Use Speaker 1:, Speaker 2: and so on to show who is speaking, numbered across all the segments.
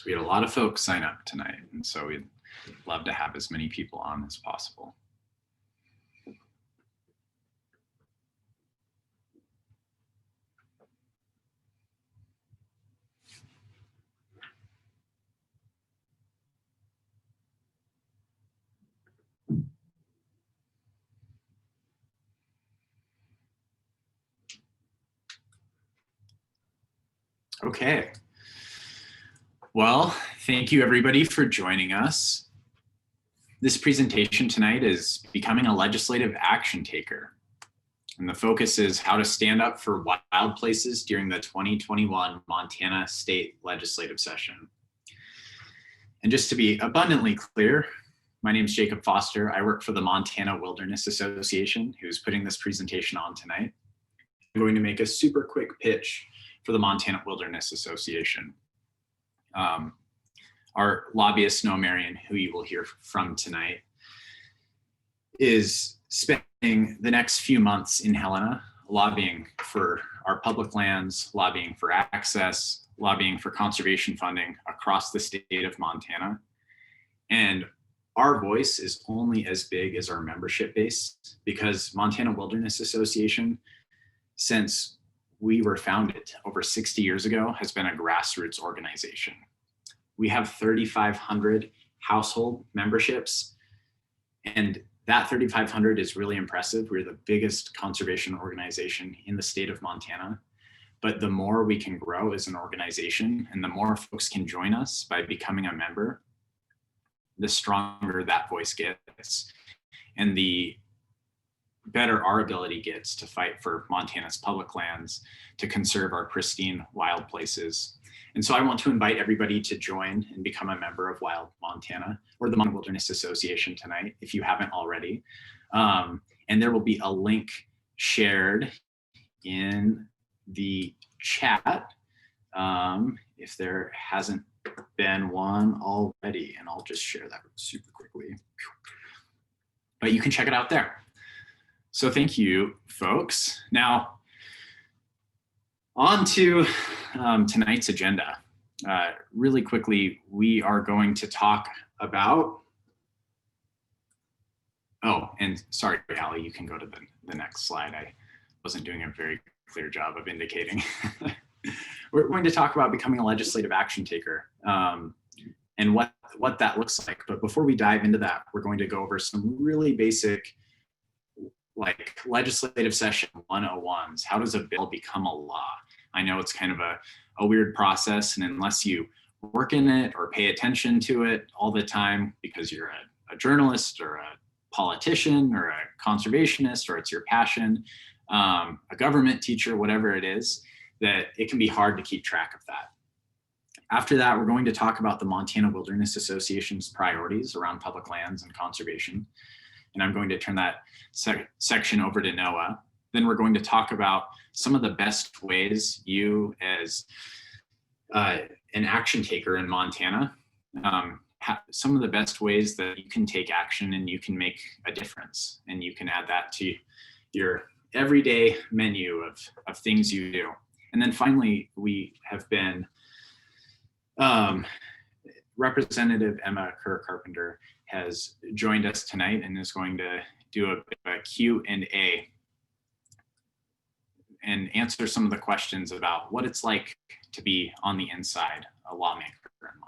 Speaker 1: We had a lot of folks sign up tonight, and so we'd love to have as many people on as possible. Okay. Well, thank you everybody for joining us. This presentation tonight is Becoming a Legislative Action Taker. And the focus is how to stand up for wild places during the 2021 Montana State Legislative Session. And just to be abundantly clear, my name is Jacob Foster. I work for the Montana Wilderness Association, who's putting this presentation on tonight. I'm going to make a super quick pitch for the Montana Wilderness Association. Our lobbyist, Noah Marion, who you will hear from tonight, is spending the next few months in Helena lobbying for our public lands, lobbying for access, lobbying for conservation funding across the state of Montana. And our voice is only as big as our membership base, because Montana Wilderness Association, since we were founded over 60 years ago, has been a grassroots organization. We have 3,500 household memberships, and that 3,500 is really impressive. We're the biggest conservation organization in the state of Montana. But the more we can grow as an organization and the more folks can join us by becoming a member, the stronger that voice gets and the better our ability gets to fight for Montana's public lands, to conserve our pristine wild places. And so I want to invite everybody to join and become a member of Wild Montana, or the Montana Wilderness Association tonight, if you haven't already. And there will be a link shared in the chat if there hasn't been one already, and I'll just share that super quickly. But you can check it out there. So thank you, folks. Now, on to tonight's agenda. Really quickly, we are going to talk about, oh, and sorry, Allie, you can go to the next slide. I wasn't doing a very clear job of indicating. We're going to talk about becoming a legislative action taker and what that looks like. But before we dive into that, we're going to go over some really basic, like, legislative session 101s. How does a bill become a law? I know it's kind of a weird process, and unless you work in it or pay attention to it all the time because you're a journalist or a politician or a conservationist, or it's your passion, a government teacher, whatever it is, that it can be hard to keep track of that. After that, we're going to talk about the Montana Wilderness Association's priorities around public lands and conservation. And I'm going to turn that section over to Noah. Then we're going to talk about some of the best ways you, as an action taker in Montana, some of the best ways that you can take action and you can make a difference. And you can add that to your everyday menu of things you do. And then finally, we have been, Representative Emma Kerr-Carpenter has joined us tonight and is going to do a Q&A and answer some of the questions about what it's like to be on the inside, a lawmaker in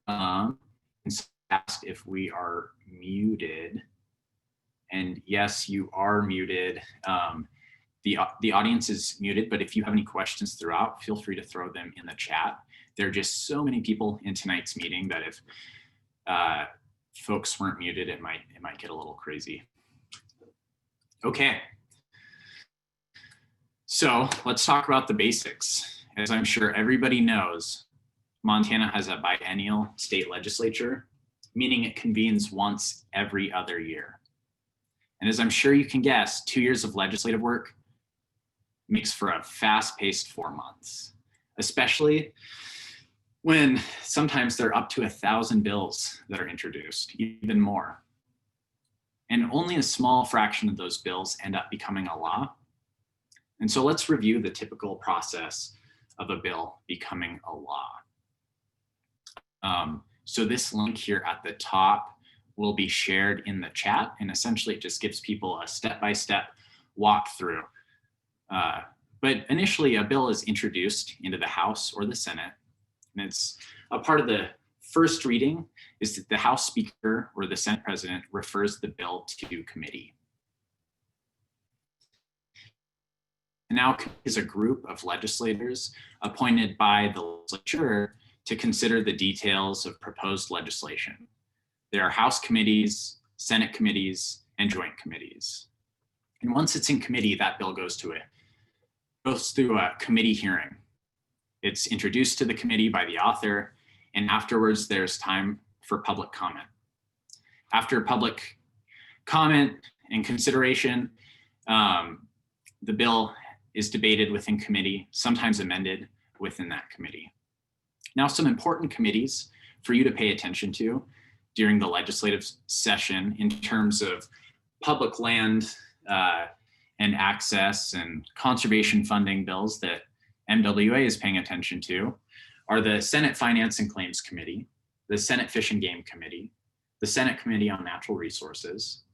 Speaker 1: Montana. And so asked if we are muted, and yes, you are muted. The audience is muted, but if you have any questions throughout, feel free to throw them in the chat. There are just so many people in tonight's meeting that if folks weren't muted, it might get a little crazy. Okay, so let's talk about the basics. As I'm sure everybody knows, Montana has a biennial state legislature, meaning it convenes once every other year. And as I'm sure you can guess, 2 years of legislative work makes for a fast-paced 4 months, especially when sometimes there are up to 1,000 bills that are introduced, even more. And only a small fraction of those bills end up becoming a law. And so let's review the typical process of a bill becoming a law. So this link here at the top will be shared in the chat, and essentially it just gives people a step-by-step walkthrough. But initially a bill is introduced into the House or the Senate, and it's a part of the first reading is that the House Speaker or the Senate President refers the bill to committee. And now is a group of legislators appointed by the legislature to consider the details of proposed legislation. There are House committees, Senate committees, and joint committees. And once it's in committee, that bill goes through a committee hearing. It's introduced to the committee by the author, and afterwards there's time for public comment. After public comment and consideration, the bill is debated within committee, sometimes amended within that committee. Now, some important committees for you to pay attention to during the legislative session in terms of public land and access and conservation funding bills that MWA is paying attention to are the Senate Finance and Claims Committee, the Senate Fish and Game Committee, the Senate Committee on Natural Resources,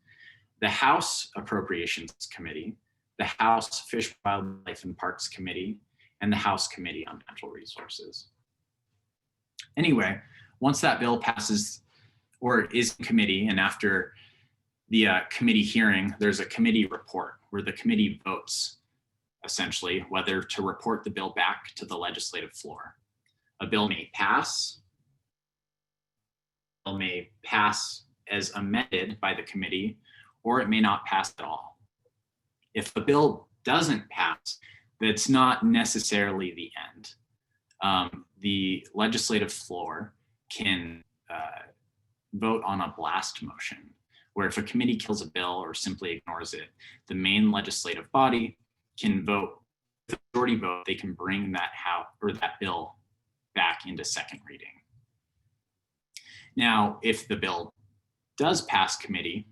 Speaker 1: the House Appropriations Committee, the House Fish, Wildlife, and Parks Committee, and the House Committee on Natural Resources. Anyway, once that bill passes or is in committee, and after the committee hearing, there's a committee report where the committee votes essentially whether to report the bill back to the legislative floor. A bill may pass. A bill may pass as amended by the committee, or it may not pass at all. If the bill doesn't pass, that's not necessarily the end. The legislative floor can vote on a blast motion, where if a committee kills a bill or simply ignores it, the main legislative body can vote with a majority vote. They can bring that bill back into second reading. Now, if the bill does pass committee,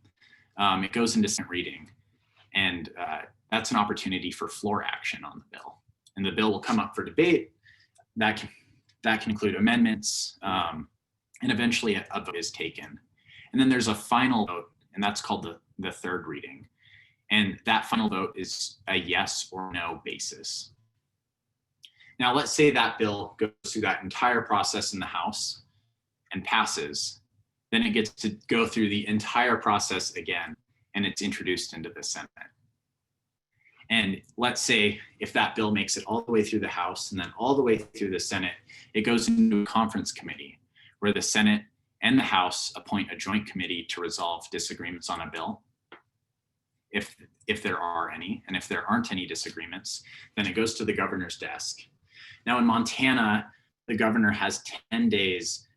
Speaker 1: it goes into second reading, and that's an opportunity for floor action on the bill. And the bill will come up for debate. That can include amendments, and eventually a vote is taken. And then there's a final vote, and that's called the third reading. And that final vote is a yes or no basis. Now, let's say that bill goes through that entire process in the House and passes. Then it gets to go through the entire process again, and it's introduced into the Senate. And let's say if that bill makes it all the way through the House and then all the way through the Senate, it goes into a conference committee where the Senate and the House appoint a joint committee to resolve disagreements on a bill, if there are any. And if there aren't any disagreements, then it goes to the governor's desk. Now in Montana, the governor has 10 days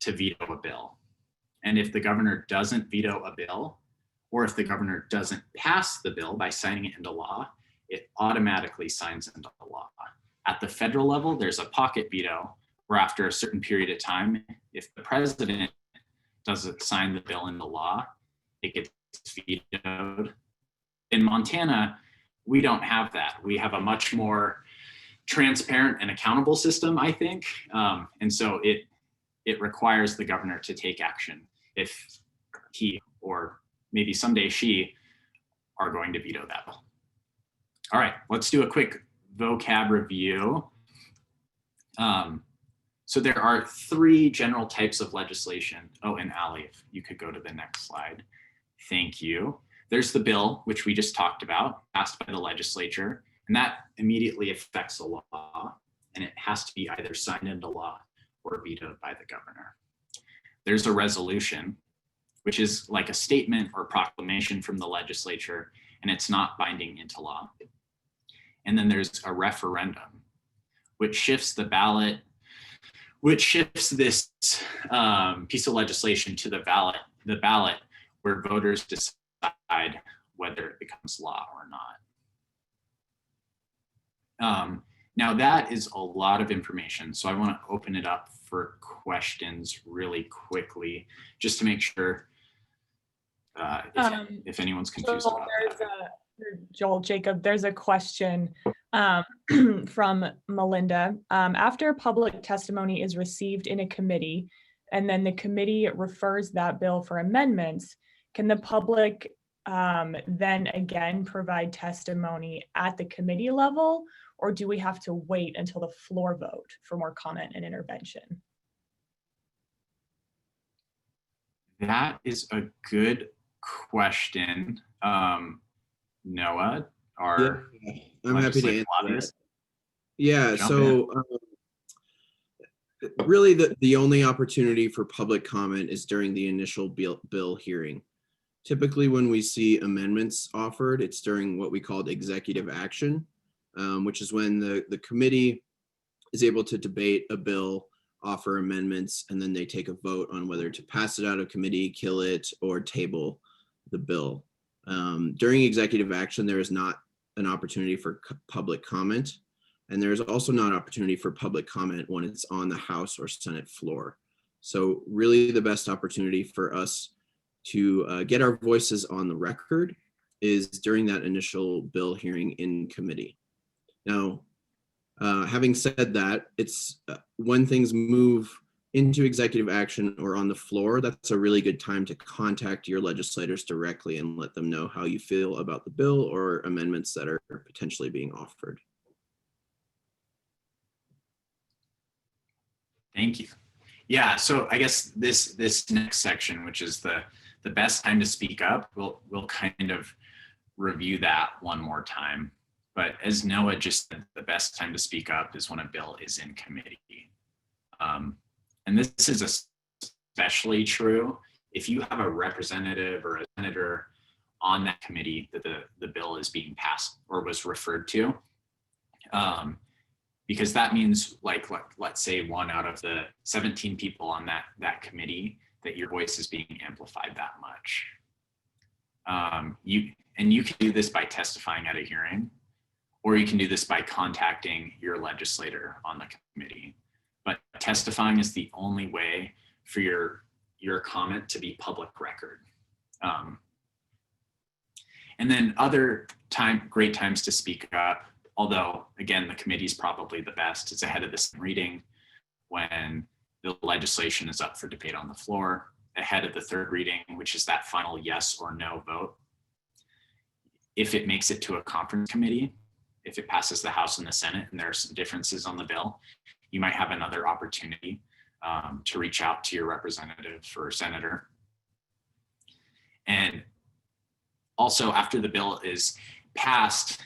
Speaker 1: to veto a bill. And if the governor doesn't veto a bill, or if the governor doesn't pass the bill by signing it into law, it automatically signs into law. At the federal level, there's a pocket veto where after a certain period of time, if the president doesn't sign the bill into law, it gets vetoed. In Montana, we don't have that. We have a much more transparent and accountable system, I think. And so it requires the governor to take action if he or maybe someday she are going to veto that bill. All right, let's do a quick vocab review. So there are 3 general types of legislation. Oh, and Ali, if you could go to the next slide. Thank you. There's the bill, which we just talked about, passed by the legislature, and that immediately affects a law, and it has to be either signed into law or vetoed by the governor. There's a resolution, which is like a statement or proclamation from the legislature, and it's not binding into law. And then there's a referendum, which shifts the ballot, which shifts this piece of legislation to the ballot where voters decide whether it becomes law or not. Now that is a lot of information, so I want to open it up for questions really quickly, just to make sure if anyone's confused about that.
Speaker 2: Joel, Jacob, there's a question from Melinda. After public testimony is received in a committee, and then the committee refers that bill for amendments, can the public then again provide testimony at the committee level, or do we have to wait until the floor vote for more comment and intervention?
Speaker 1: That is a good question. Noah, our
Speaker 3: I'm happy to answer
Speaker 1: lobbyist.
Speaker 3: that. Yeah, so really the only opportunity for public comment is during the initial bill hearing. Typically when we see amendments offered, it's during what we called executive action, which is when the committee is able to debate a bill, offer amendments, and then they take a vote on whether to pass it out of committee, kill it, or table the bill. During executive action, there is not an opportunity for public comment, and there is also not opportunity for public comment when it's on the House or Senate floor. So really the best opportunity for us to get our voices on the record is during that initial bill hearing in committee. Now, having said that, it's when things move into executive action or on the floor, that's a really good time to contact your legislators directly and let them know how you feel about the bill or amendments that are potentially being offered.
Speaker 1: Thank you. Yeah, so I guess this next section, which is the best time to speak up, we'll kind of review that one more time. But as Noah just said, the best time to speak up is when a bill is in committee. And this is especially true if you have a representative or a senator on that committee that the bill is being passed or was referred to. Because that means, like, let's say 1 out of the 17 people on that committee, that your voice is being amplified that much. You can do this by testifying at a hearing, or you can do this by contacting your legislator on the committee. But testifying is the only way for your comment to be public record. And then other great times to speak up, although again, the committee is probably the best, is ahead of the second reading when the legislation is up for debate on the floor, ahead of the third reading, which is that final yes or no vote. If it makes it to a conference committee, if it passes the House and the Senate and there are some differences on the bill, you might have another opportunity to reach out to your representative or senator. And also after the bill is passed,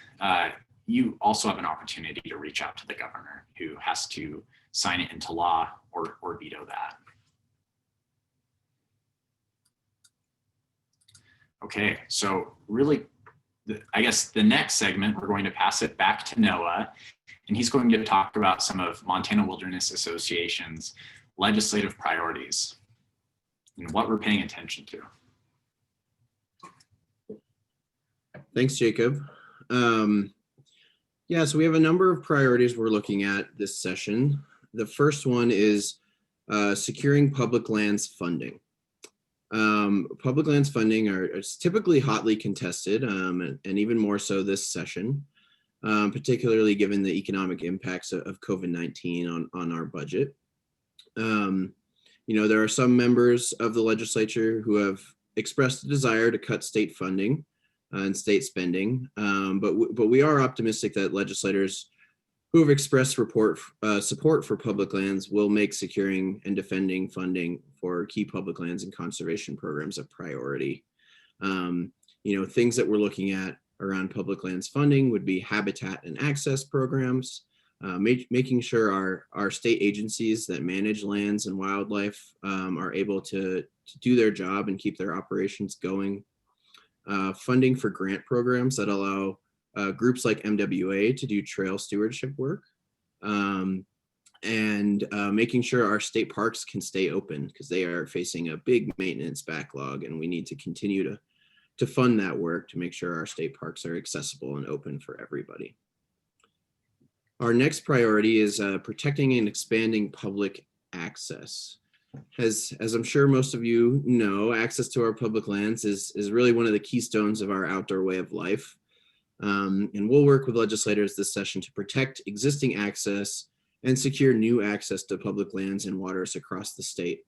Speaker 1: you also have an opportunity to reach out to the governor, who has to sign it into law or veto that. Okay, so really, I guess the next segment, we're going to pass it back to Noah, and he's going to talk about some of Montana Wilderness Association's legislative priorities and what we're paying attention to.
Speaker 3: Thanks, Jacob. Yeah, so we have a number of priorities we're looking at this session. The first one is securing public lands funding. Public lands funding is typically hotly contested, and even more so this session, particularly given the economic impacts of COVID-19 on our budget. You know, there are some members of the legislature who have expressed a desire to cut state funding and state spending, but we are optimistic that legislators who have expressed support for public lands will make securing and defending funding for key public lands and conservation programs a priority. You know, things that we're looking at around public lands funding would be habitat and access programs, making sure our state agencies that manage lands and wildlife are able to do their job and keep their operations going. Funding for grant programs that allow groups like MWA to do trail stewardship work, and making sure our state parks can stay open because they are facing a big maintenance backlog, and we need to continue to fund that work to make sure our state parks are accessible and open for everybody. Our next priority is protecting and expanding public access. As I'm sure most of you know, access to our public lands is really one of the keystones of our outdoor way of life. And we'll work with legislators this session to protect existing access and secure new access to public lands and waters across the state.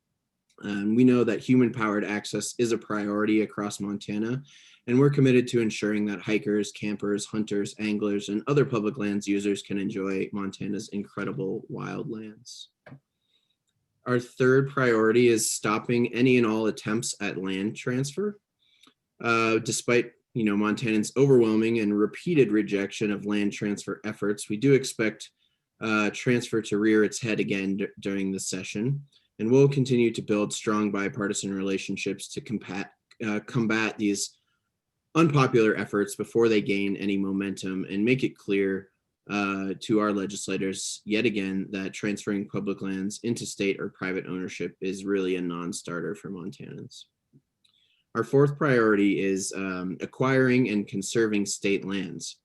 Speaker 3: We know that human-powered access is a priority across Montana, and we're committed to ensuring that hikers, campers, hunters, anglers, and other public lands users can enjoy Montana's incredible wildlands. Our third priority is stopping any and all attempts at land transfer. Despite Montanans' overwhelming and repeated rejection of land transfer efforts, we do expect transfer to rear its head again during the session, and we'll continue to build strong bipartisan relationships to combat these unpopular efforts before they gain any momentum, and make it clear to our legislators yet again that transferring public lands into state or private ownership is really a non-starter for Montanans. Our fourth priority is acquiring and conserving state lands.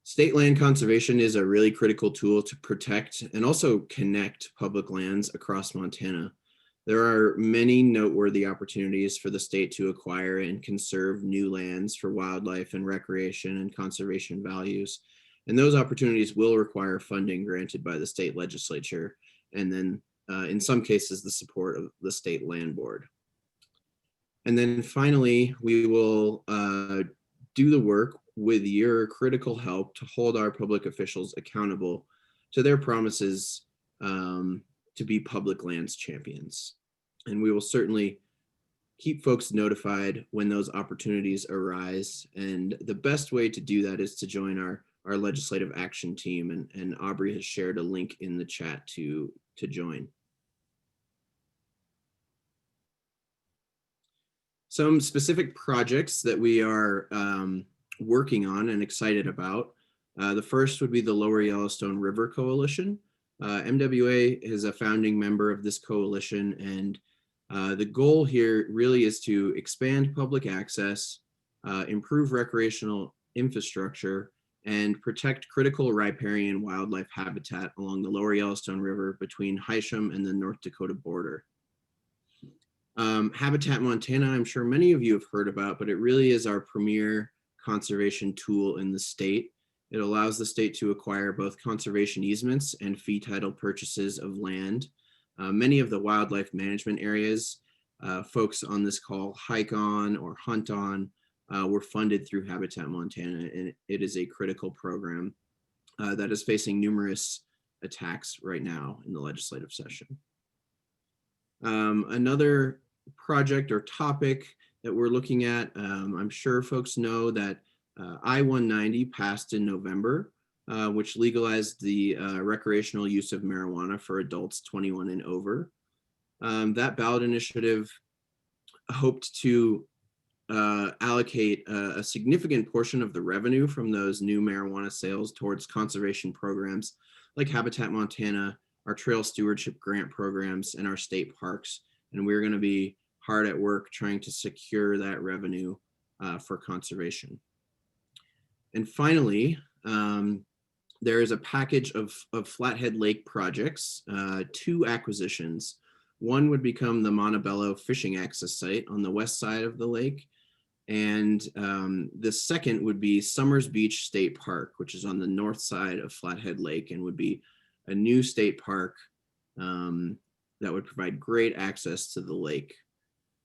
Speaker 3: State land conservation is a really critical tool to protect and also connect public lands across Montana. There are many noteworthy opportunities for the state to acquire and conserve new lands for wildlife and recreation and conservation values. And those opportunities will require funding granted by the state legislature, and then in some cases, the support of the state land board. And then finally, we will do the work with your critical help to hold our public officials accountable to their promises to be public lands champions. And we will certainly keep folks notified when those opportunities arise. And the best way to do that is to join our legislative action team. And Aubrey has shared a link in the chat to join. Some specific projects that we are working on and excited about. The first would be the Lower Yellowstone River Coalition. MWA is a founding member of this coalition, and the goal here really is to expand public access, improve recreational infrastructure, and protect critical riparian wildlife habitat along the Lower Yellowstone River between Hysham and the North Dakota border. Habitat Montana, I'm sure many of you have heard about, but it really is our premier conservation tool in the state. It allows the state to acquire both conservation easements and fee title purchases of land. Many of the wildlife management areas folks on this call hike on or hunt on were funded through Habitat Montana, and it is a critical program that is facing numerous attacks right now in the legislative session. Another project or topic that we're looking at, I'm sure folks know that I-190 passed in November, which legalized the recreational use of marijuana for adults 21 and over. That ballot initiative hoped to allocate a significant portion of the revenue from those new marijuana sales towards conservation programs like Habitat Montana, our trail stewardship grant programs, and our state parks. And we're going to be hard at work trying to secure that revenue for conservation. And finally, there is a package of Flathead Lake projects, 2 acquisitions. One would become the Montebello fishing access site on the west side of the lake. And the second would be Summers Beach State Park, which is on the north side of Flathead Lake and would be a new state park that would provide great access to the lake.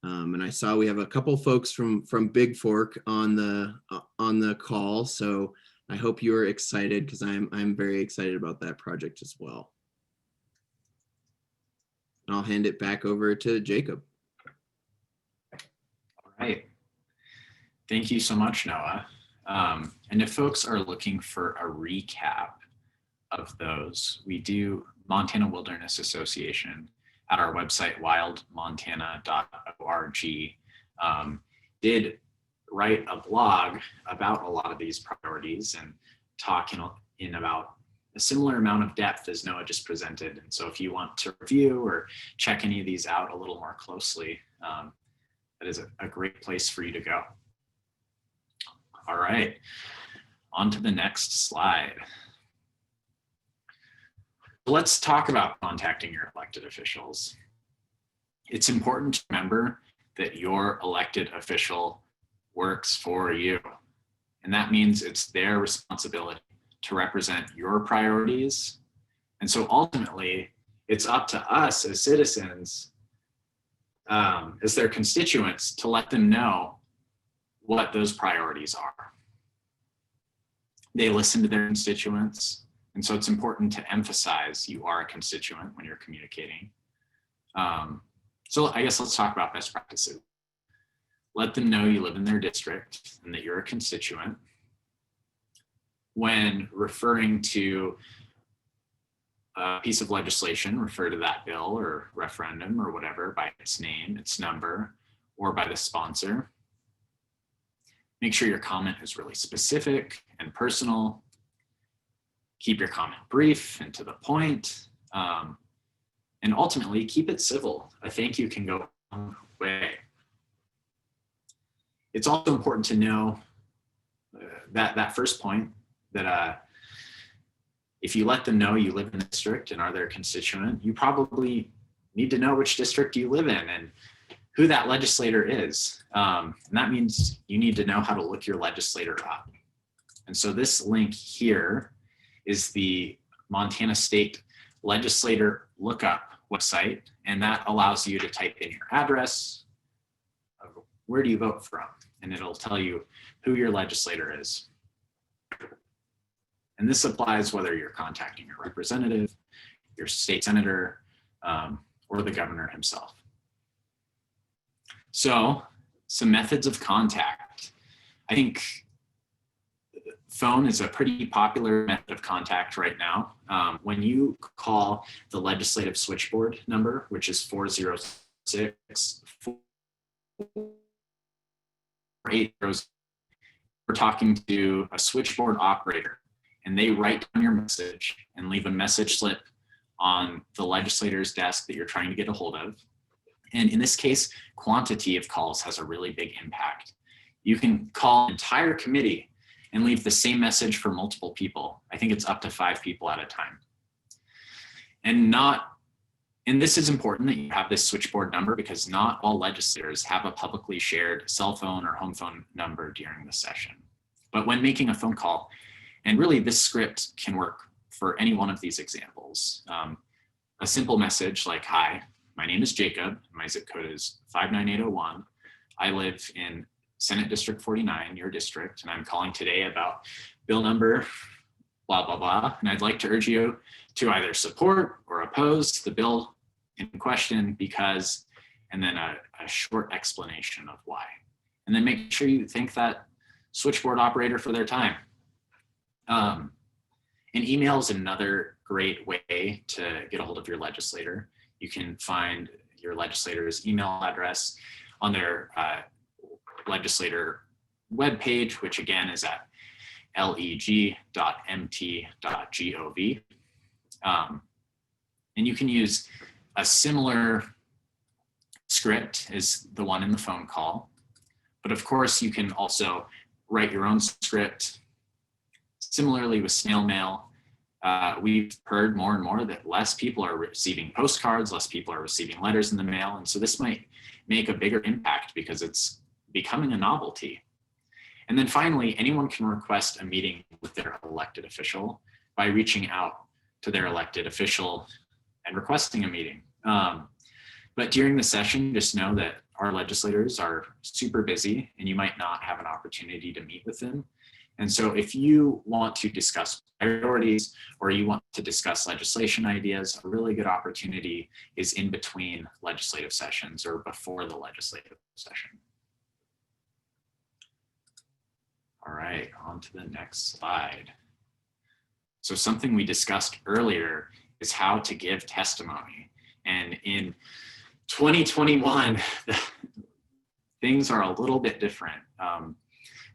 Speaker 3: And I saw we have a couple folks from Big Fork on the call, so I hope you are excited because I'm very excited about that project as well. And I'll hand it back over to Jacob.
Speaker 1: All right. Thank you so much, Noah. And if folks are looking for a recap of those, we do Montana Wilderness Association at our website, wildmontana.org, did write a blog about a lot of these priorities and talk in about a similar amount of depth as Noah just presented. And so if you want to review or check any of these out a little more closely, that is a great place for you to go. All right, on to the next slide. Let's talk about contacting your elected officials. It's important to remember that your elected official works for you. And that means it's their responsibility to represent your priorities. And so ultimately, it's up to us as citizens, as their constituents, to let them know what those priorities are. They listen to their constituents. And so it's important to emphasize you are a constituent when you're communicating. So I guess let's talk about best practices. Let them know you live in their district and that you're a constituent. When referring to a piece of legislation, refer to that bill or referendum or whatever by its name, its number, or by the sponsor. Make sure your comment is really specific and personal. Keep your comment brief and to the point. And ultimately, keep it civil. A thank you can go a long way. It's also important to know that first point, that if you let them know you live in the district and are their constituent, you probably need to know which district you live in and who that legislator is. And that means you need to know how to look your legislator up. And so this link here is the Montana State Legislator Lookup website, and that allows you to type in your address, where do you vote from, and it'll tell you who your legislator is. And this applies whether you're contacting your representative, your state senator, or the governor himself. So, some methods of contact. I think phone is a pretty popular method of contact right now. When you call the legislative switchboard number, which is 406-480, we're talking to a switchboard operator, and they write down your message and leave a message slip on the legislator's desk that you're trying to get a hold of. And in this case, quantity of calls has a really big impact. You can call an entire committee and leave the same message for multiple people. I think it's up to 5 people at a time. And this is important that you have this switchboard number, because not all legislators have a publicly shared cell phone or home phone number during the session. But when making a phone call, and really this script can work for any one of these examples. A simple message like, hi, my name is Jacob, my zip code is 59801. I live in Senate District 49, your district, and I'm calling today about bill number blah, blah, blah. And I'd like to urge you to either support or oppose the bill in question because, and then a short explanation of why. And then make sure you thank that switchboard operator for their time. And email is another great way to get a hold of your legislator. You can find your legislator's email address on their legislator webpage, which again is at leg.mt.gov. And you can use a similar script as the one in the phone call. But of course, you can also write your own script. Similarly with snail mail, we've heard more and more that less people are receiving postcards, less people are receiving letters in the mail. And so this might make a bigger impact because it's becoming a novelty. And then finally, anyone can request a meeting with their elected official by reaching out to their elected official and requesting a meeting. But during the session, just know that our legislators are super busy and you might not have an opportunity to meet with them. And so if you want to discuss priorities or you want to discuss legislation ideas, a really good opportunity is in between legislative sessions or before the legislative session. All right, on to the next slide. So something we discussed earlier is how to give testimony. And in 2021, things are a little bit different.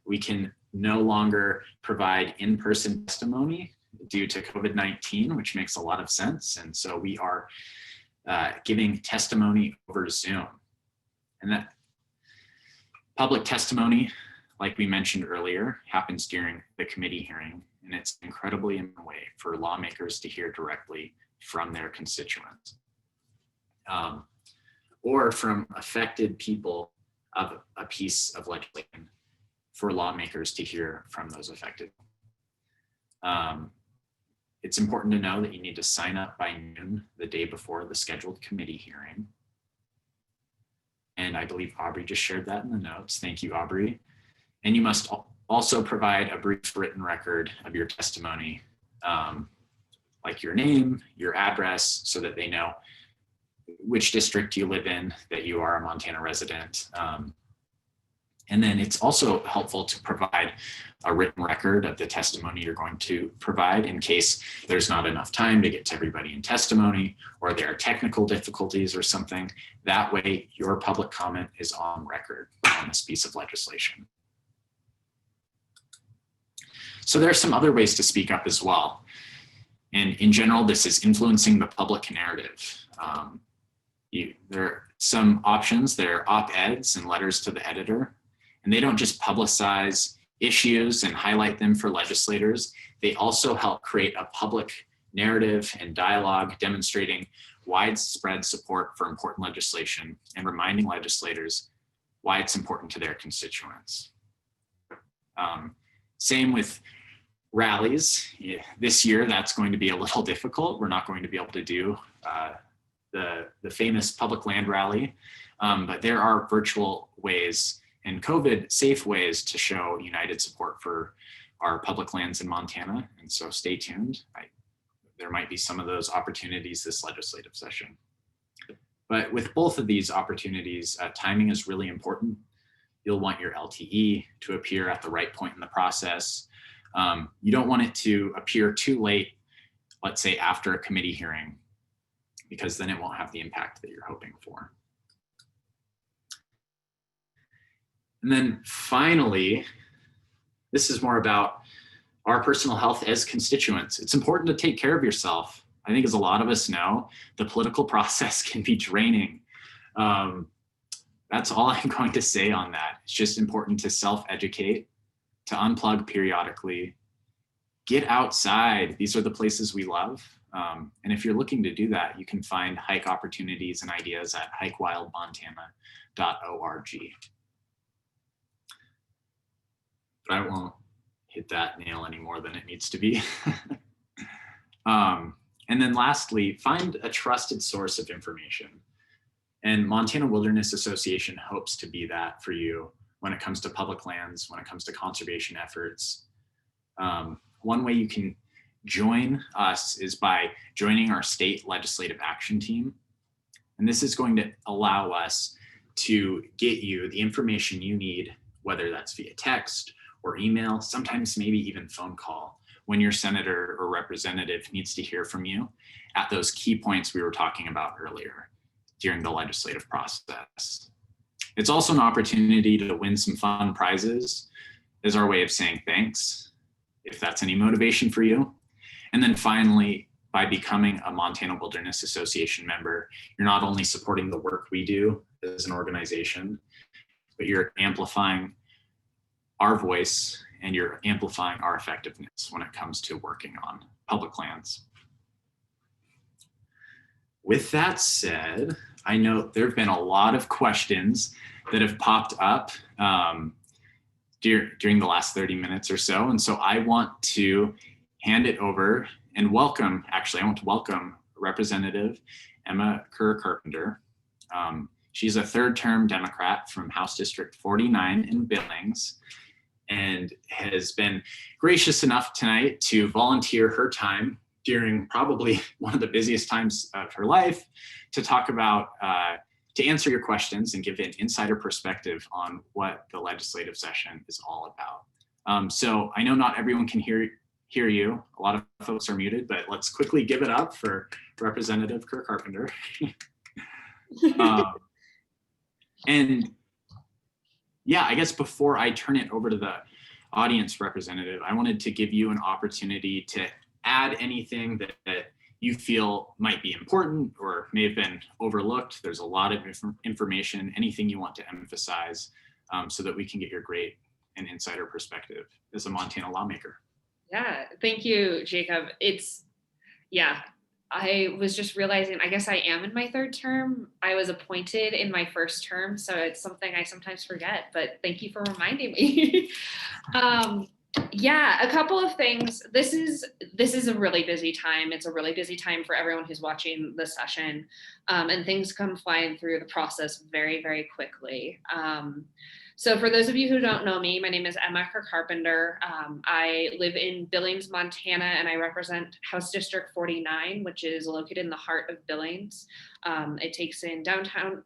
Speaker 1: We can no longer provide in-person testimony due to COVID-19, which makes a lot of sense. And so we are giving testimony over Zoom. And that public testimony, like we mentioned earlier, happens during the committee hearing, and it's incredibly important way for lawmakers to hear directly from their constituents or from affected people of a piece of legislation. for lawmakers to hear from those affected. It's important to know that you need to sign up by noon the day before the scheduled committee hearing. And I believe Aubrey just shared that in the notes. Thank you, Aubrey. And you must also provide a brief written record of your testimony, like your name, your address, so that they know which district you live in, that you are a Montana resident. And then it's also helpful to provide a written record of the testimony you're going to provide in case there's not enough time to get to everybody in testimony, or there are technical difficulties or something. That way, your public comment is on record on this piece of legislation. So there are some other ways to speak up as well. And in general, this is influencing the public narrative. There are some options. There are op-eds and letters to the editor. And they don't just publicize issues and highlight them for legislators. They also help create a public narrative and dialogue demonstrating widespread support for important legislation and reminding legislators why it's important to their constituents. Same with rallies. This year, that's going to be a little difficult. We're not going to be able to do the famous public land rally, but there are virtual ways and COVID safe ways to show united support for our public lands in Montana. And so stay tuned. There might be some of those opportunities this legislative session. But with both of these opportunities, timing is really important. You'll want your LTE to appear at the right point in the process. You don't want it to appear too late, let's say after a committee hearing, because then it won't have the impact that you're hoping for. And then finally, this is more about our personal health as constituents. It's important to take care of yourself. I think, as a lot of us know, the political process can be draining. That's all I'm going to say on that. It's just important to self-educate, to unplug periodically, get outside. These are the places we love. And if you're looking to do that, you can find hike opportunities and ideas at hikewildmontana.org. But I won't hit that nail any more than it needs to be. And then lastly, find a trusted source of information. And Montana Wilderness Association hopes to be that for you when it comes to public lands, when it comes to conservation efforts. One way you can join us is by joining our state legislative action team. And this is going to allow us to get you the information you need, whether that's via text or email, sometimes maybe even phone call, when your senator or representative needs to hear from you at those key points we were talking about earlier during the legislative process. It's also an opportunity to win some fun prizes as our way of saying thanks, if that's any motivation for you. And then finally, by becoming a Montana Wilderness Association member, you're not only supporting the work we do as an organization, but you're amplifying our voice and you're amplifying our effectiveness when it comes to working on public lands. With that said, I know there have been a lot of questions that have popped up during the last 30 minutes or so. And so I want to hand it over and welcome, actually, I want to welcome Representative Emma Kerr-Carpenter. She's a third-term Democrat from House District 49 in Billings, and has been gracious enough tonight to volunteer her time during probably one of the busiest times of her life to talk about, to answer your questions and give an insider perspective on what the legislative session is all about. So I know not everyone can hear you. A lot of folks are muted, but let's quickly give it up for Representative Kerr-Carpenter. And yeah, I guess before I turn it over to the audience representative, I wanted to give you an opportunity to add anything that you feel might be important or may have been overlooked. There's a lot of information, anything you want to emphasize, so that we can get your great and insider perspective as a Montana lawmaker.
Speaker 4: Yeah, thank you, Jacob. I was just realizing, I guess I am in my third term. I was appointed in my first term, so it's something I sometimes forget, but thank you for reminding me. Yeah, a couple of things. This is a really busy time. It's a really busy time for everyone who's watching the session, and things come flying through the process very, very quickly. So for those of you who don't know me, my name is Emma Kerr-Carpenter. I live in Billings, Montana, and I represent House District 49, which is located in the heart of Billings. It takes in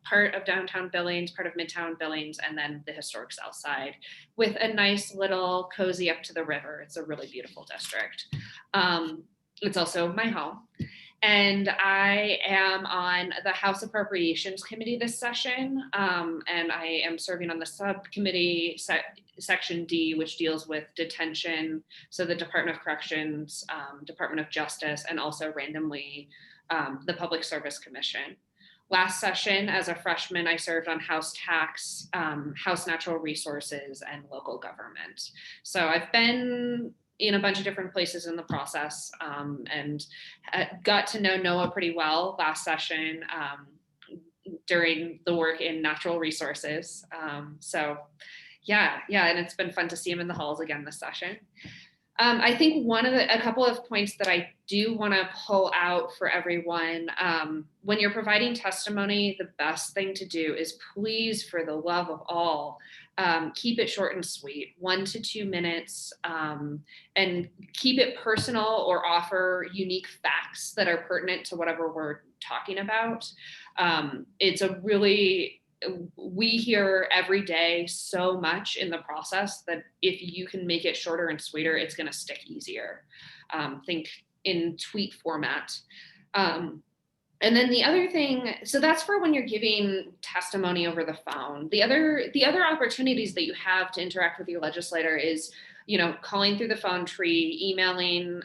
Speaker 4: part of downtown Billings, part of Midtown Billings, and then the historic South Side with a nice little cozy up to the river. It's a really beautiful district. It's also my home. And I am on the House Appropriations Committee this session, and I am serving on the subcommittee Section D, which deals with detention, so the Department of Corrections, Department of Justice, and also randomly the Public Service Commission. Last session, as a freshman, I served on House Tax, House Natural Resources, and Local Government. So I've been in a bunch of different places in the process, and got to know Noah pretty well last session during the work in natural resources. So yeah, and it's been fun to see him in the halls again this session. I think a couple of points that I do want to pull out for everyone, when you're providing testimony, the best thing to do is please, for the love of all, keep it short and sweet, 1 to 2 minutes, and keep it personal or offer unique facts that are pertinent to whatever we're talking about. We hear every day so much in the process that if you can make it shorter and sweeter, it's going to stick easier. Think in tweet format. And then the other thing, so that's for when you're giving testimony over the phone. The other opportunities that you have to interact with your legislator is, calling through the phone tree, emailing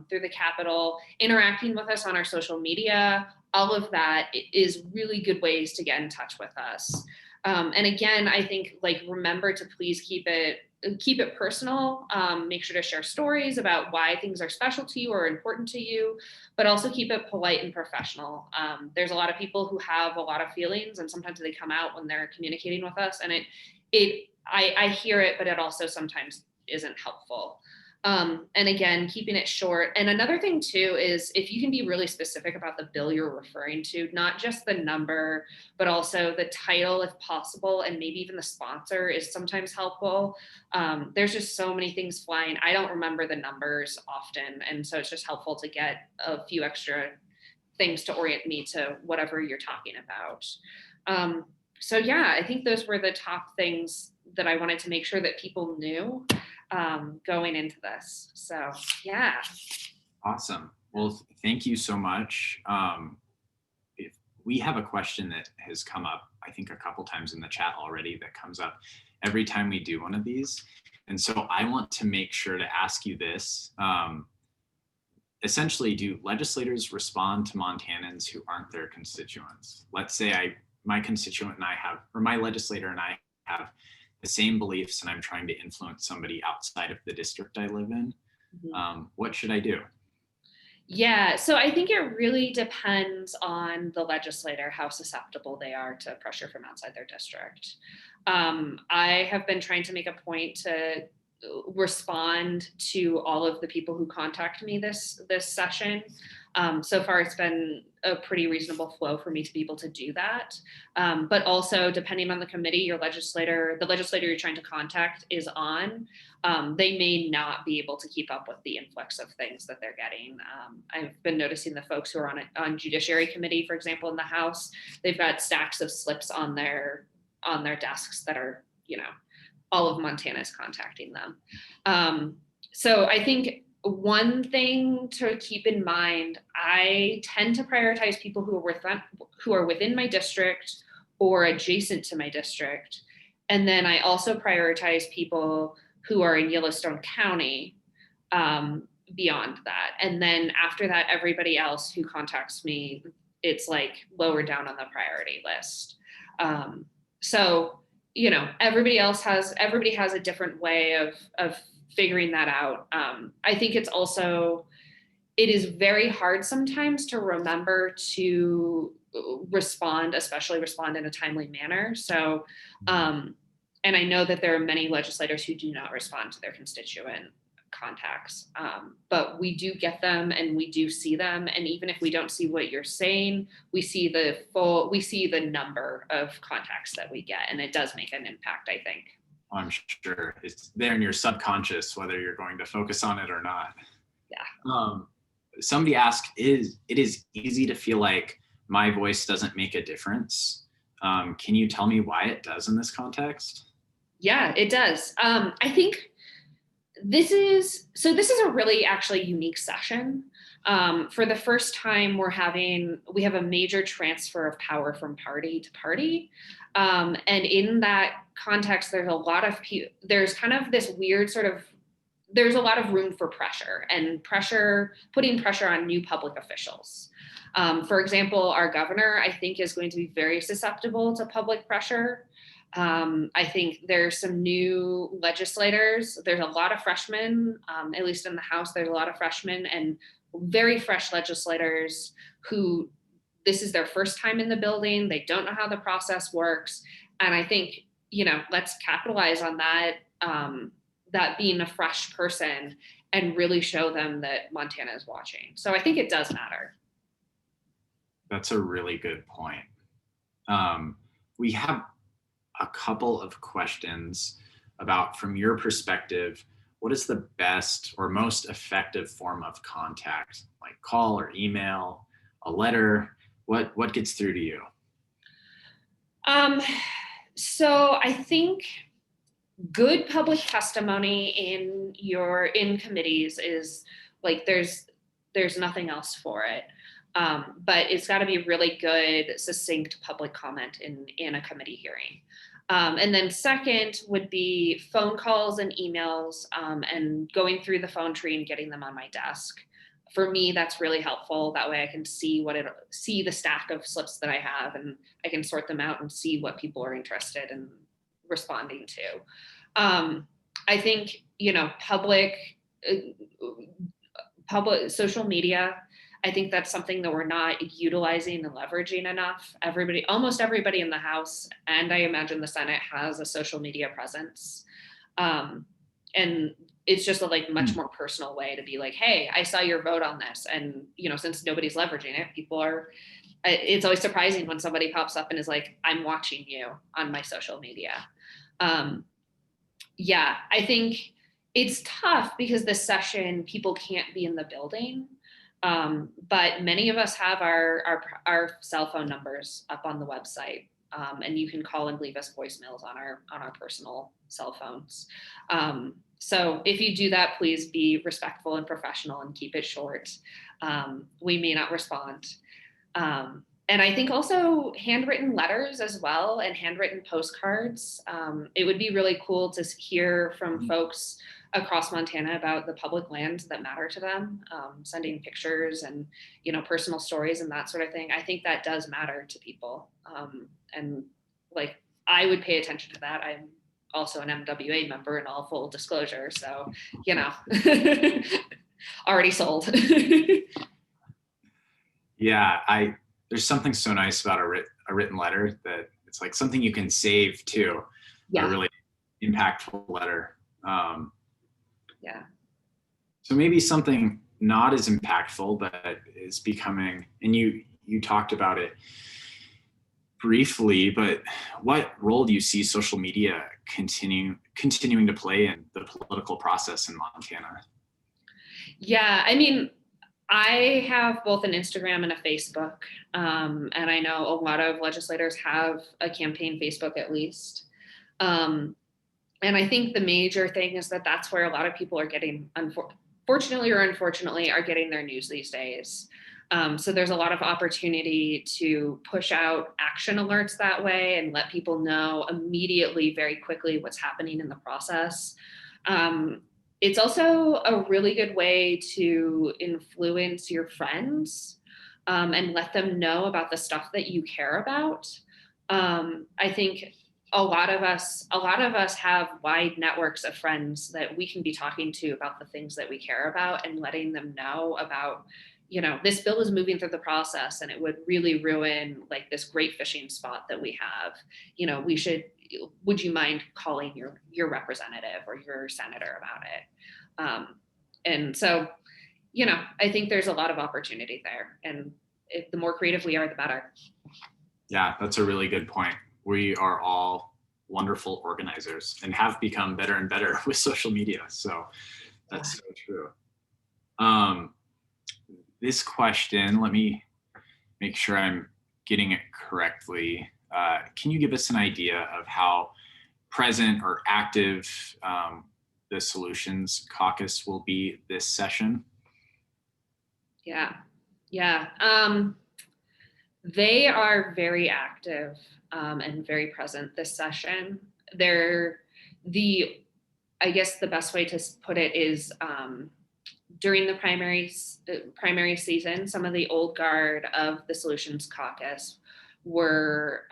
Speaker 4: through the Capitol, interacting with us on our social media. All of that is really good ways to get in touch with us. And again, I think remember to please keep it personal. Make sure to share stories about why things are special to you or important to you, but also keep it polite and professional. There's a lot of people who have a lot of feelings, and sometimes they come out when they're communicating with us, and I hear it, but it also sometimes isn't helpful. And again, keeping it short. And another thing too is if you can be really specific about the bill you're referring to, not just the number, but also the title if possible, and maybe even the sponsor is sometimes helpful. There's just so many things flying. I don't remember the numbers often. And so it's just helpful to get a few extra things to orient me to whatever you're talking about. So yeah, I think those were the top things that I wanted to make sure that people knew going into this. So yeah.
Speaker 1: Awesome. Well, thank you so much. If we have a question that has come up, I think a couple times in the chat already, that comes up every time we do one of these. And so I want to make sure to ask you this. Essentially, do legislators respond to Montanans who aren't their constituents? Let's say my constituent and I have, or my legislator and I have the same beliefs, and I'm trying to influence somebody outside of the district I live in. Mm-hmm. What should I do?
Speaker 4: Yeah, so I think it really depends on the legislator, how susceptible they are to pressure from outside their district. I have been trying to make a point to respond to all of the people who contact me this session. So far, it's been a pretty reasonable flow for me to be able to do that. But also, depending on the committee, the legislator you're trying to contact is on, they may not be able to keep up with the influx of things that they're getting. I've been noticing the folks who are on Judiciary Committee, for example, in the House, they've got stacks of slips on their desks that are, all of Montana is contacting them. So I think one thing to keep in mind, I tend to prioritize people who are within my district or adjacent to my district. And then I also prioritize people who are in Yellowstone County beyond that. And then after that, everybody else who contacts me, it's lower down on the priority list. So, everybody has a different way of figuring that out. I think it's also, it is very hard sometimes to remember to respond, especially respond in a timely manner. So, and I know that there are many legislators who do not respond to their constituent contacts, but we do get them and we do see them. And even if we don't see what you're saying, we see the number of contacts that we get, and it does make an impact, I think.
Speaker 1: I'm sure it's there in your subconscious, whether you're going to focus on it or not.
Speaker 4: Yeah.
Speaker 1: Somebody asked, it is easy to feel like my voice doesn't make a difference. Can you tell me why it does in this context? Yeah,
Speaker 4: it does. I think this is a really actually unique session. For the first time, we have a major transfer of power from party to party. And in that context, there's kind of this weird there's a lot of room for pressure and putting pressure on new public officials. For example, our governor, I think, is going to be very susceptible to public pressure. I think there's some new legislators. There's a lot of freshmen, at least in the House, there's a lot of freshmen and very fresh legislators who this is their first time in the building. They don't know how the process works. And I think, let's capitalize on that, that being a fresh person and really show them that Montana is watching. So I think it does matter.
Speaker 1: That's a really good point. We have a couple of questions about, from your perspective, what is the best or most effective form of contact, like call or email, a letter? What gets through to you?
Speaker 4: So I think good public testimony in committees is like there's nothing else for it. But it's got to be really good, succinct public comment in a committee hearing. And then second would be phone calls and emails, and going through the phone tree and getting them on my desk. For me, that's really helpful. That way I can see the stack of slips that I have, and I can sort them out and see what people are interested in responding to. I think, public social media, I think that's something that we're not utilizing and leveraging enough. Almost everybody in the House, and I imagine the Senate, has a social media presence. And it's just a much more personal way to be like, hey, I saw your vote on this. And, since nobody's leveraging it, it's always surprising when somebody pops up and is like, I'm watching you on my social media. Yeah, I think it's tough because this session, people can't be in the building. But many of us have our cell phone numbers up on the website, and you can call and leave us voicemails on our personal cell phones. So if you do that, please be respectful and professional and keep it short. We may not respond. And I think also handwritten letters as well, and handwritten postcards. It would be really cool to hear from folks across Montana about the public lands that matter to them, sending pictures and, personal stories and that sort of thing. I think that does matter to people. And I would pay attention to that. I'm also an MWA member in all full disclosure. So, already sold.
Speaker 1: Yeah, there's something so nice about a written letter that it's like something you can save too.
Speaker 4: Yeah.
Speaker 1: A really impactful letter.
Speaker 4: Yeah.
Speaker 1: So maybe something not as impactful, but is becoming, and you talked about it briefly, but what role do you see social media continuing to play in the political process in Montana?
Speaker 4: Yeah, I mean, I have both an Instagram and a Facebook, and I know a lot of legislators have a campaign Facebook at least. And I think the major thing is that that's where a lot of people are getting, fortunately or unfortunately, are getting their news these days. So there's a lot of opportunity to push out action alerts that way and let people know immediately, very quickly, what's happening in the process. It's also a really good way to influence your friends and let them know about the stuff that you care about. I think a lot of us have wide networks of friends that we can be talking to about the things that we care about and letting them know about, this bill is moving through the process and it would really ruin like this great fishing spot that we have. Would you mind calling your representative or your senator about it? And so, I think there's a lot of opportunity there, and the more creative we are, the better.
Speaker 1: Yeah, that's a really good point. We are all wonderful organizers and have become better and better with social media. So that's so true. This question, let me make sure I'm getting it correctly. Can you give us an idea of how present or active the Solutions Caucus will be this session?
Speaker 4: Yeah. They are very active and very present this session. I guess the best way to put it is during the primary season, some of the old guard of the Solutions Caucus were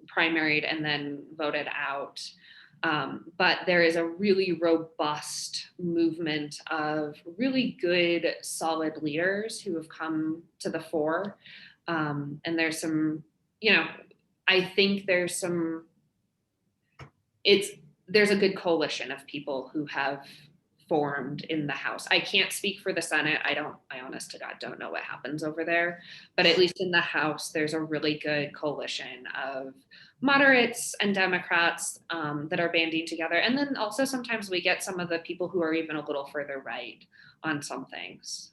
Speaker 4: primaried and then voted out. But there is a really robust movement of really good, solid leaders who have come to the fore. And there's some, I think there's a good coalition of people who have formed in the House. I can't speak for the Senate. I honest to God don't know what happens over there, but at least in the House, there's a really good coalition of moderates and Democrats that are banding together. And then also sometimes we get some of the people who are even a little further right on some things.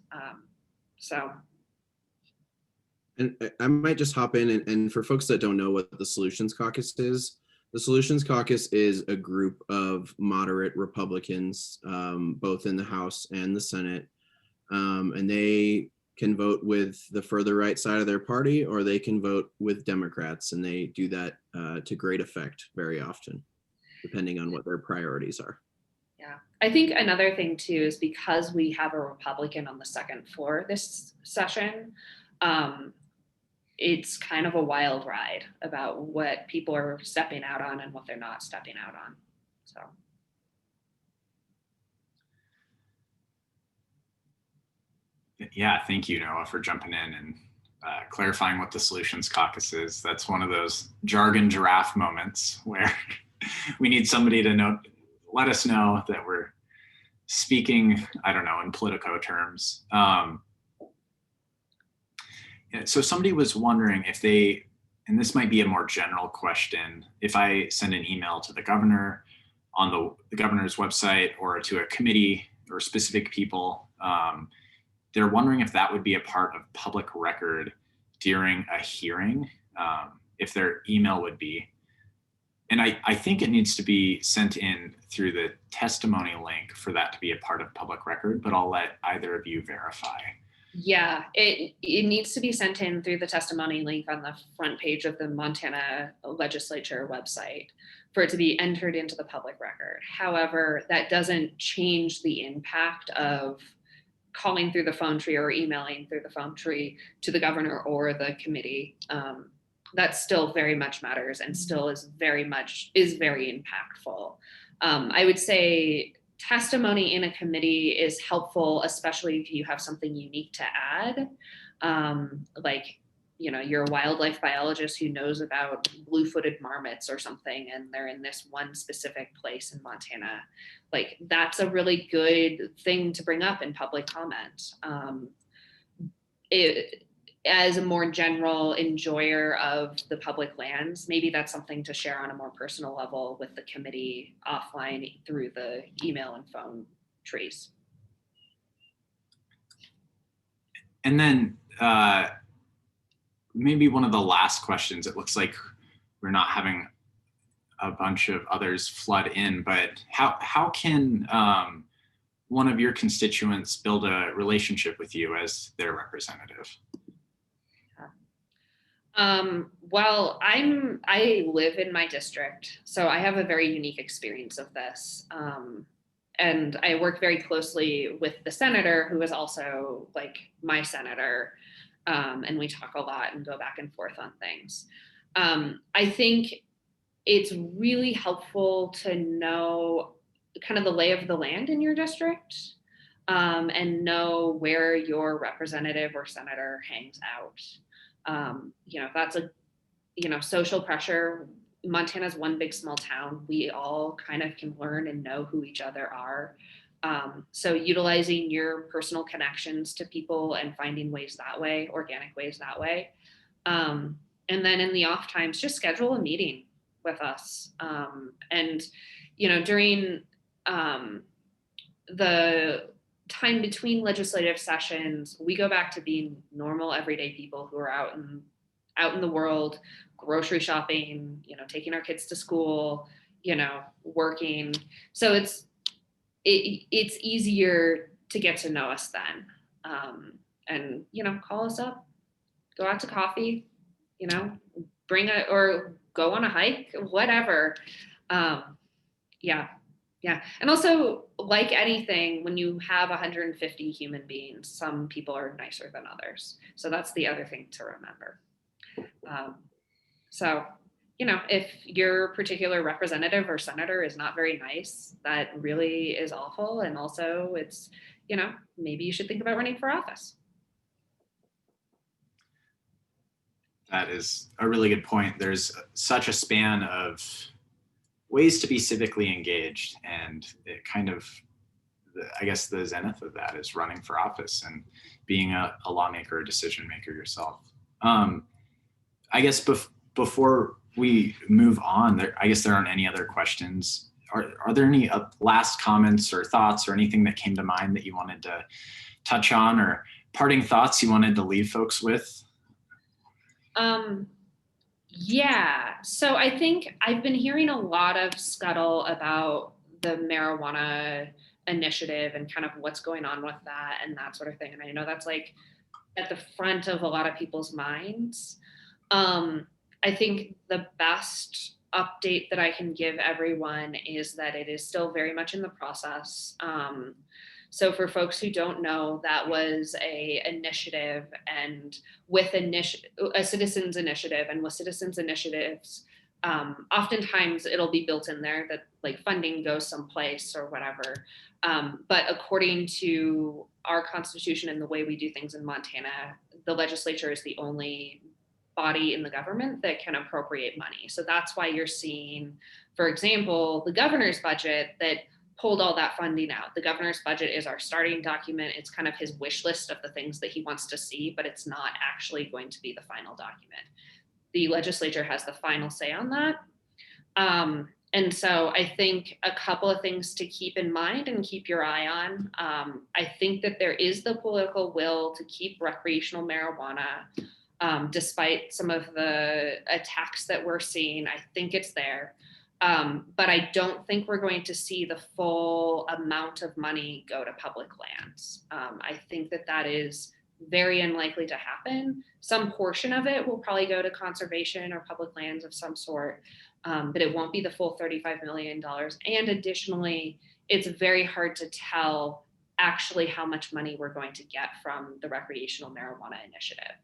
Speaker 3: And I might just hop in and for folks that don't know what the Solutions Caucus is, the Solutions Caucus is a group of moderate Republicans, both in the House and the Senate, and they can vote with the further right side of their party, or they can vote with Democrats, and they do that to great effect very often, depending on what their priorities are.
Speaker 4: Yeah, I think another thing too is because we have a Republican on the second floor this session, it's kind of a wild ride about what people are stepping out on and what they're not stepping out on. So.
Speaker 1: Yeah, thank you, Noah, for jumping in and clarifying what the Solutions Caucus is. That's one of those jargon giraffe moments where we need somebody to let us know that we're speaking, I don't know, in Politico terms. So somebody was wondering if and this might be a more general question, if I send an email to the governor on the governor's website or to a committee or specific people, they're wondering if that would be a part of public record during a hearing, if their email would be. And I think it needs to be sent in through the testimony link for that to be a part of public record, but I'll let either of you verify.
Speaker 4: Yeah, it needs to be sent in through the testimony link on the front page of the Montana Legislature website for it to be entered into the public record. However, that doesn't change the impact of calling through the phone tree or emailing through the phone tree to the governor or the committee. That still very much matters and still is very impactful. I would say testimony in a committee is helpful, especially if you have something unique to add. Like, you're a wildlife biologist who knows about blue-footed marmots or something, and they're in this one specific place in Montana. Like, that's a really good thing to bring up in public comment. As a more general enjoyer of the public lands, maybe that's something to share on a more personal level with the committee offline through the email and phone trees.
Speaker 1: And then maybe one of the last questions, it looks like we're not having a bunch of others flood in, but how can one of your constituents build a relationship with you as their representative?
Speaker 4: Well, I live in my district, so I have a very unique experience of this. And I work very closely with the senator, who is also like my senator. And we talk a lot and go back and forth on things. I think it's really helpful to know kind of the lay of the land in your district, and know where your representative or senator hangs out. That's social pressure. Montana's one big small town. We all kind of can learn and know who each other are. So utilizing your personal connections to people and finding ways that way, organic ways that way. And then in the off times, just schedule a meeting with us. And during the time between legislative sessions, we go back to being normal, everyday people who are out in the world, grocery shopping, taking our kids to school, working. So it's easier to get to know us then. And call us up, go out to coffee, or go on a hike, whatever. Yeah. And also, like anything, when you have 150 human beings, some people are nicer than others. So that's the other thing to remember. So, if your particular representative or senator is not very nice, that really is awful. And also it's, maybe you should think about running for office.
Speaker 1: That is a really good point. There's such a span of ways to be civically engaged, and it kind of, I guess the zenith of that is running for office and being a lawmaker, a decision maker yourself. I guess before we move on, there aren't any other questions. Are there any last comments or thoughts or anything that came to mind that you wanted to touch on, or parting thoughts you wanted to leave folks with?
Speaker 4: Yeah, so I think I've been hearing a lot of scuttle about the marijuana initiative and kind of what's going on with that and that sort of thing. And I know that's like at the front of a lot of people's minds. I think the best update that I can give everyone is that it is still very much in the process. So for folks who don't know, that was a initiative, and with a citizens initiative, and with citizens initiatives, oftentimes it'll be built in there that like funding goes someplace or whatever. But according to our constitution and the way we do things in Montana, the legislature is the only body in the government that can appropriate money. So that's why you're seeing, for example, the governor's budget that pulled all that funding out. The governor's budget is our starting document. It's kind of his wish list of the things that he wants to see, but it's not actually going to be the final document. The legislature has the final say on that. And so I think a couple of things to keep in mind and keep your eye on. I think that there is the political will to keep recreational marijuana, despite some of the attacks that we're seeing. I think it's there. But I don't think we're going to see the full amount of money go to public lands. I think that is very unlikely to happen. Some portion of it will probably go to conservation or public lands of some sort, but it won't be the full $35 million. And additionally, it's very hard to tell actually how much money we're going to get from the recreational marijuana initiative.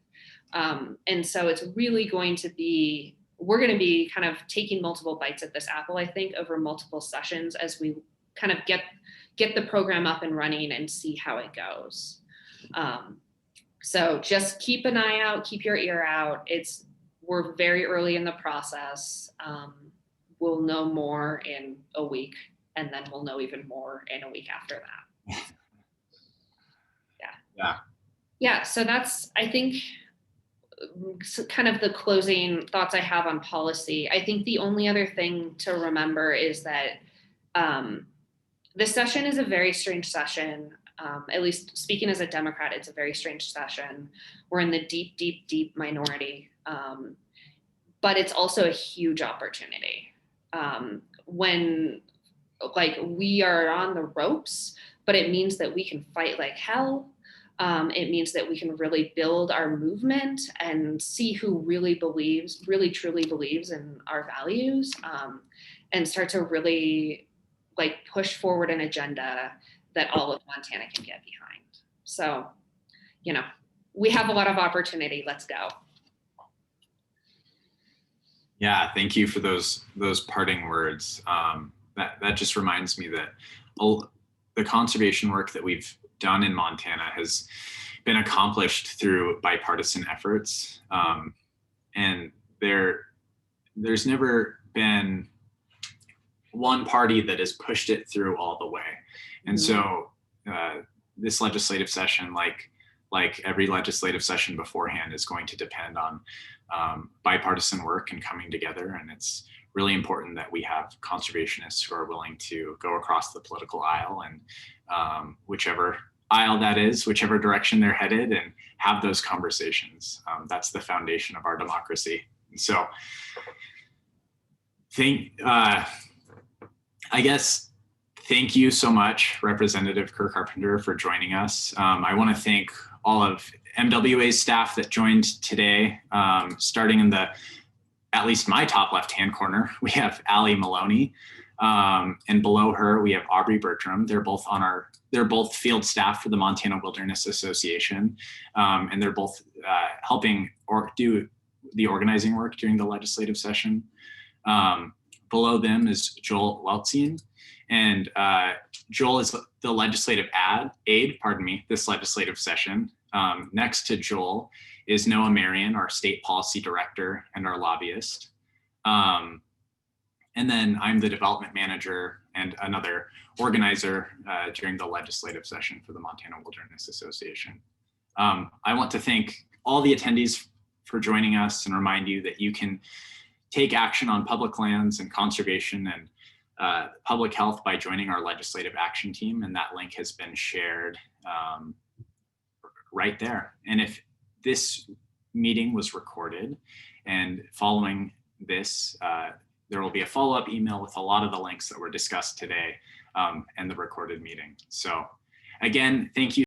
Speaker 4: And so it's really going to be, we're going to be kind of taking multiple bites at this apple, I think, over multiple sessions as we kind of get the program up and running and see how it goes. So just keep an eye out, keep your ear out. We're very early in the process. We'll know more in a week, and then we'll know even more in a week after that. Yeah. So that's, I think, kind of the closing thoughts I have on policy. I think the only other thing to remember is that this session is a very strange session. At least speaking as a Democrat, it's a very strange session. We're in the deep, deep, deep minority, but it's also a huge opportunity. When we are on the ropes, but it means that we can fight like hell. It means that we can really build our movement and see who really truly believes in our values, and start to really push forward an agenda that all of Montana can get behind. So, we have a lot of opportunity. Let's go.
Speaker 1: Yeah, thank you for those parting words. That just reminds me that the conservation work that we've done in Montana has been accomplished through bipartisan efforts, and there's never been one party that has pushed it through all the way. And so this legislative session, like every legislative session beforehand, is going to depend on bipartisan work and coming together. And it's really important that we have conservationists who are willing to go across the political aisle, and whichever aisle that is, whichever direction they're headed, and have those conversations. That's the foundation of our democracy. And so I guess, thank you so much, Representative Kerr-Carpenter, for joining us. I want to thank all of MWA's staff that joined today, starting in at least my top left-hand corner. We have Allie Maloney, and below her we have Aubrey Bertram. They're both field staff for the Montana Wilderness Association, and they're both helping do the organizing work during the legislative session. Below them is Joel Weltzien, and Joel is the legislative aide, this legislative session. Next to Joel is Noah Marion, our state policy director and our lobbyist. And then I'm the development manager and another organizer during the legislative session for the Montana Wilderness Association. I want to thank all the attendees for joining us and remind you that you can take action on public lands and conservation and public health by joining our legislative action team. And that link has been shared right there. And if this meeting was recorded, and following this, there will be a follow-up email with a lot of the links that were discussed today and the recorded meeting. So again, thank you.